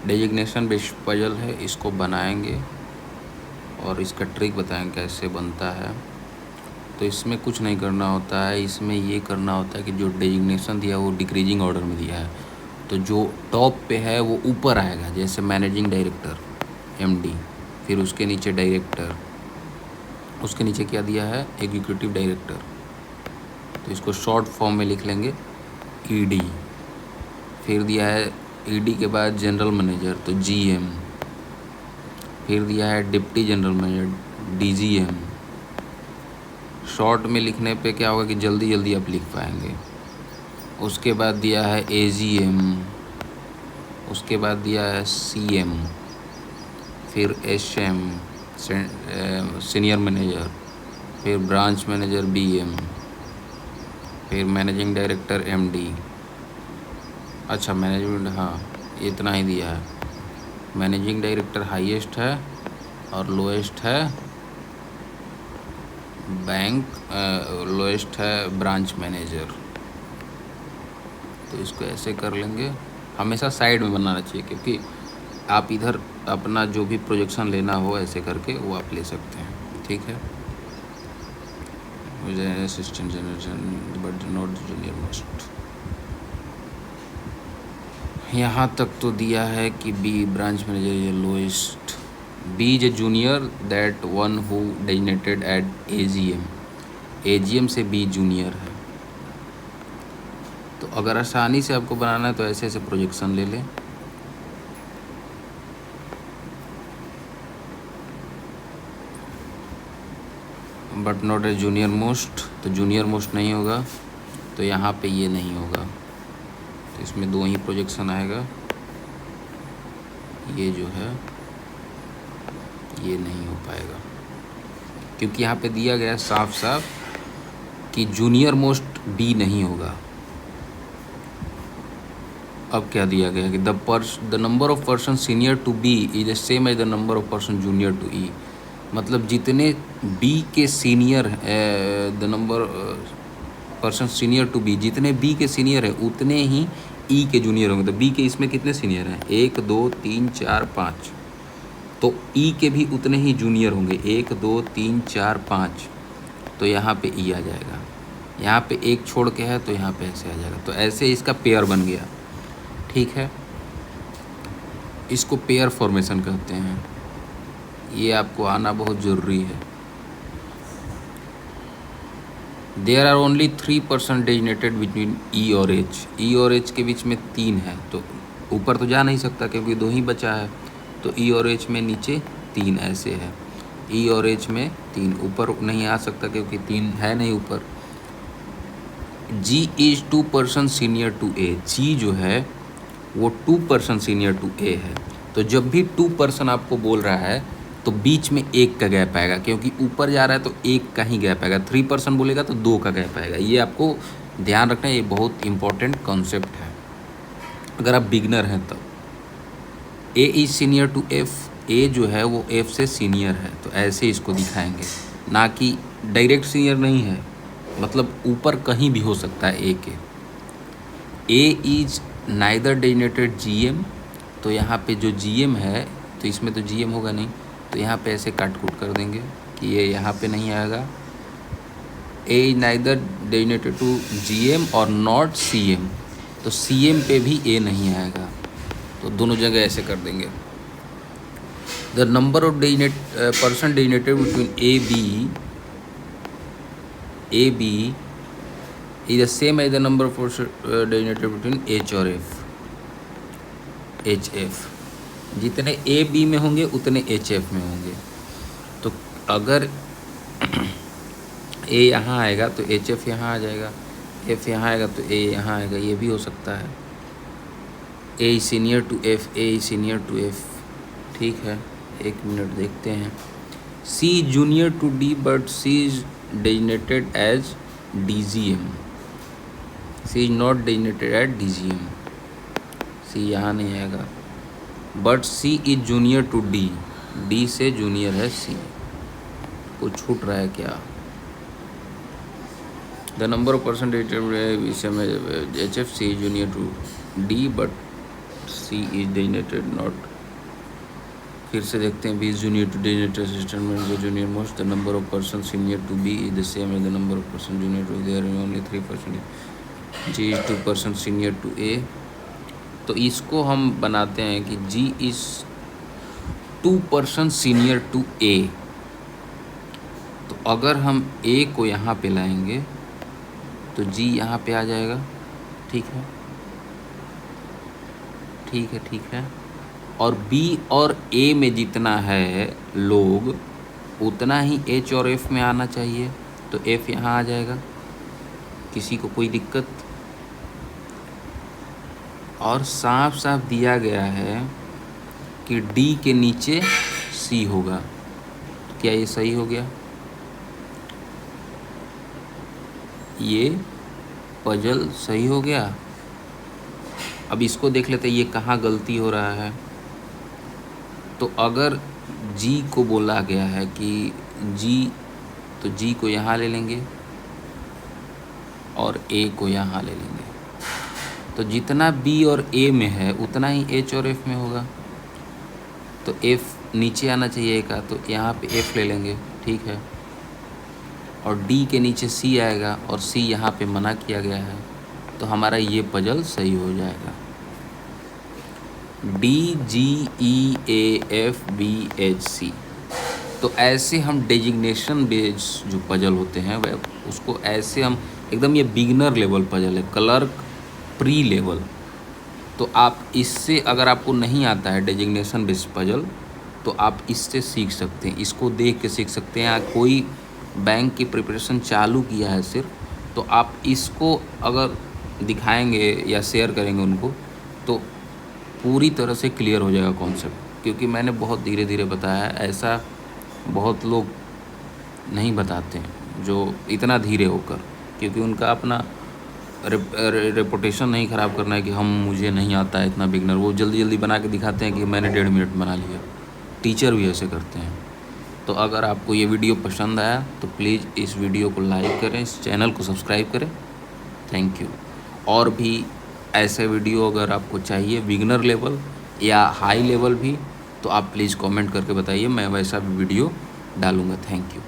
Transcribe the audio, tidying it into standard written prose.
Designation based puzzle है, इसको बनाएंगे और इसका ट्रिक बताएंगे कैसे बनता है। तो इसमें कुछ नहीं करना होता है, इसमें ये करना होता है कि जो डेजिग्नेशन दिया वो डिक्रीजिंग ऑर्डर में दिया है, तो जो टॉप पे है वो ऊपर आएगा, जैसे मैनेजिंग डायरेक्टर एमडी, फिर उसके नीचे डायरेक्टर, उसके नीचे क्या दिया है एग्जीक्यूटिव डायरेक्टर, तो इसको शॉर्ट फॉर्म में लिख लेंगे ईडी। फिर दिया है ईडी के बाद जनरल मैनेजर तो जीएम, फिर दिया है deputy general manager DGM. Short में लिखने पे क्या होगा कि जल्दी जल्दी आप लिख पाएंगे। उसके बाद दिया है एजीएम, उसके बाद दिया है सीएम, फिर एसएम सीनियर मैनेजर, फिर ब्रांच मैनेजर बीएम, फिर मैनेजिंग डायरेक्टर एमडी। अच्छा मैनेजमेंट, हाँ इतना ही दिया है। मैनेजिंग डायरेक्टर हाईएस्ट है और लोएस्ट है बैंक, लोएस्ट है ब्रांच मैनेजर। तो इसको ऐसे कर लेंगे, हमेशा साइड में बनाना चाहिए, क्योंकि आप इधर अपना जो भी प्रोजेक्शन लेना हो ऐसे करके वो आप ले सकते हैं, ठीक है। Assistant general but not junior most. यहाँ तक तो दिया है कि B branch manager is lowest, B is a junior that one who designated at AGM, AGM से बी जूनियर है। तो अगर आसानी से आपको बनाना है तो ऐसे ऐसे प्रोजेक्शन ले लें। But not a junior most, तो जूनियर मोस्ट नहीं होगा, तो यहाँ पे ये नहीं होगा, तो इसमें दो ही प्रोजेक्शन आएगा। ये जो है ये नहीं हो पाएगा, क्योंकि यहाँ पे दिया गया साफ साफ कि जूनियर मोस्ट बी नहीं होगा। अब क्या दिया गया कि the number of person senior to B is the same as the number of person junior to E. मतलब जितने बी के senior the number person senior to B, जितने बी के सीनियर हैं उतने ही ई के जूनियर होंगे। तो बी के इसमें कितने सीनियर हैं, 1 2 3 4 5, तो ई के भी उतने ही जूनियर होंगे, 1 2 3 4 5। तो यहाँ पे ई आ जाएगा, यहाँ पे एक छोड़ के है तो यहाँ पे ऐसे आ जाएगा। तो ऐसे इसका पेयर बन गया, ठीक है। इसको पेयर फॉर्मेशन कहते हैं, ये आपको आना बहुत ज़रूरी है। There are only 3% designated between E और एच, ई और एच के बीच में 3 है, तो ऊपर तो जा नहीं सकता क्योंकि 2 ही बचा है, तो ई और एच में नीचे 3 ऐसे है, ई और एच में 3, ऊपर नहीं आ सकता क्योंकि 3 है नहीं ऊपर। जी इज 2% सीनियर टू ए, जी जो है वो 2% सीनियर टू ए है। तो जब भी 2% आपको बोल रहा है तो बीच में 1 का गैप आएगा, क्योंकि ऊपर जा रहा है तो 1 का ही गैप आएगा। 3% बोलेगा तो 2 का गैप आएगा। ये आपको ध्यान रखना है, ये बहुत इंपॉर्टेंट कॉन्सेप्ट है अगर आप बिगनर हैं तब। ए इज सीनियर टू एफ, ए जो है वो एफ से सीनियर है, तो ऐसे इसको दिखाएंगे, ना कि डायरेक्ट सीनियर नहीं है, मतलब ऊपर कहीं भी हो सकता है ए के। ए इज नाइदर डेजिग्नेटेड जीएम, तो यहाँ पे जो जीएम है तो इसमें तो जीएम होगा नहीं, तो यहाँ पे ऐसे काट कूट कर देंगे कि ये यहाँ पे नहीं आएगा। A is neither designated to GM और नॉट सीएम, तो सीएम पे भी ए नहीं आएगा, तो दोनों जगह ऐसे कर देंगे। The number of person designated between A B is the same as the number of designated between H और F, HF। जितने ए बी में होंगे उतने HF में होंगे। तो अगर ए यहाँ आएगा तो HF यहाँ आ जाएगा, F यहाँ आएगा तो ए यहाँ आएगा, ये भी हो सकता है। A senior to F, A senior to F, ठीक है। 1 मिनट देखते हैं। C junior to D but C is designated as DGM, C is not designated at DGM, C यहाँ नहीं आएगा। But C is junior to D, D से junior है C, कुछ छूट रहा है क्या? The number of person designated HF, C is junior to D but C is designated not. फिर से देखते हैं, B is junior to designated assistant manager junior most, the number of person senior to B is the same as the number of person junior to, there is only 3%। Ji is 2% senior to ए। तो इसको हम बनाते हैं कि जी is 2% senior to ए। तो अगर हम ए को यहाँ पे लाएंगे तो जी यहाँ पे आ जाएगा। ठीक है, ठीक है, ठीक है। और बी और ए में जितना है लोग, उतना ही एच और एफ में आना चाहिए। तो एफ यहाँ आ जाएगा, किसी को कोई दिक्कत? और साफ साफ दिया गया है कि डी के नीचे सी होगा। तो क्या ये सही हो गया? ये पजल सही हो गया। अब इसको देख लेते हैं ये कहाँ गलती हो रहा है। तो अगर जी को बोला गया है कि जी, तो जी को यहाँ ले लेंगे और ए को यहाँ ले लेंगे। तो जितना बी और ए में है उतना ही एच और एफ में होगा। तो एफ नीचे आना चाहिए का, तो यहाँ पे एफ ले लेंगे। ठीक है, और डी के नीचे सी आएगा और सी यहाँ पे मना किया गया है। तो हमारा ये पजल सही हो जाएगा। D G E A F B H C. तो ऐसे हम डेजिग्नेशन बेस्ड जो पजल होते हैं वह उसको ऐसे हम एकदम, ये बिगिनर लेवल पजल है, क्लर्क प्री लेवल। तो आप इससे, अगर आपको नहीं आता है डेजिग्नेशन बेस्ड पजल, तो आप इससे सीख सकते हैं, इसको देख के सीख सकते हैं। या कोई बैंक की प्रिपरेशन चालू किया है सिर्फ, तो आप इसको अगर दिखाएंगे या शेयर करेंगे उनको, तो पूरी तरह से क्लियर हो जाएगा कॉन्सेप्ट। क्योंकि मैंने बहुत धीरे धीरे बताया है, ऐसा बहुत लोग नहीं बताते हैं जो इतना धीरे होकर, क्योंकि उनका अपना रेपुटेशन नहीं ख़राब करना है कि मुझे नहीं आता है इतना बिगनर। वो जल्दी जल्दी बना के दिखाते हैं कि मैंने 1.5 मिनट बना लिया। टीचर भी ऐसे करते हैं। तो अगर आपको ये वीडियो पसंद आया तो प्लीज़ इस वीडियो को लाइक करें, इस चैनल को सब्सक्राइब करें। Thank you. और भी ऐसे वीडियो अगर आपको चाहिए बिगनर लेवल या हाई लेवल भी, तो आप प्लीज़ कमेंट करके बताइए, मैं वैसा भी वीडियो डालूँगा। Thank you.